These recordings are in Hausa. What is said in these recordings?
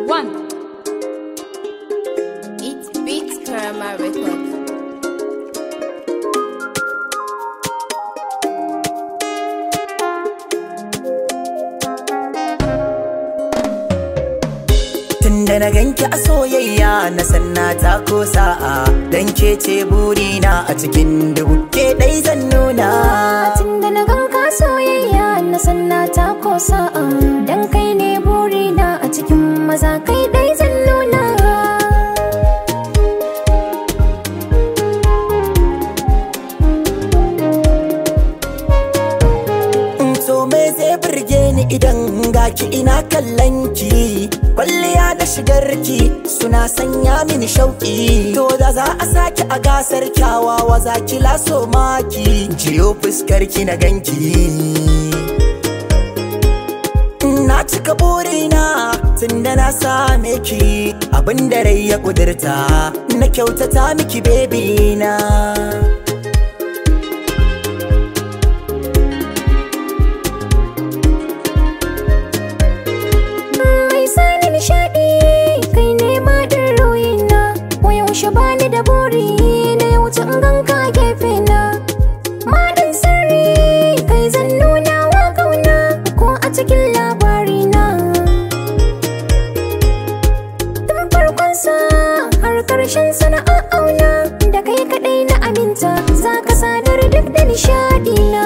One. It beats Karama Records. Tunda na ganki a soyayya na sanna ta ko sa'a, dan ke ce burina a cikin dubu ke dai zan nuna. Tunda na ganka soyayya na sanna ta ko sa'a, dan kai ne burina a cikin maza kai dai zan nuna. So me zai burge ni idan gaki ina kallon ki, kwalliya da shigarki suna sanya mini shauki. To da za a saki a gasar kyawawa za ki laso maki, jiyo fuskar ki na ganki. Na cika burina tunda na same ki, abinda rai ya kudurta na kyautata miki baby na. Bani da buri na ya wuce in ganka gefe na, madan sirri kai zan nuna wa kauna ko a cikin labari na. Tun farkon sa har karshen sa na auna, da kai kadai na aminta za ka sadar duk da nishadi na.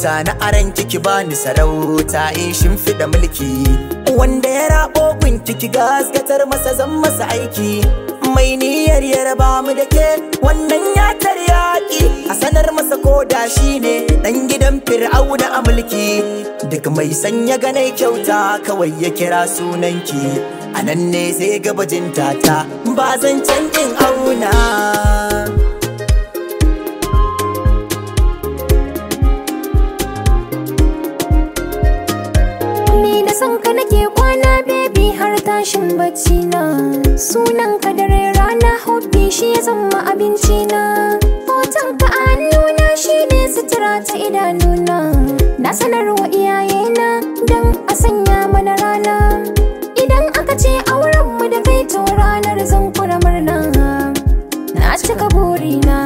Sani aran kiki bani sarauta in shimfiɗa mulki, wanda ya rabo gunki ki gaskatar masa zan masa aiki. Mai niyyar ya raba mu da ke wannan ya taryaki, a sanar masa koda shine dan gidan Fir'auna a mulki. Duk mai sanya ganai kyauta kawai ya kira sunanki, anan ne zai ga bajinta ta ba zan canjin auna. San ka nake kwana baby har tashin bacci na, sunan ka dare rana hobby shi ya zama abinci na. Hoton ka a hannuna shi ne sutura ta idanuna, na sanarwa iyayena don a sanya mana rana. Idan aka ce auren mu da kai to ranar zan kura murna, na cika burina.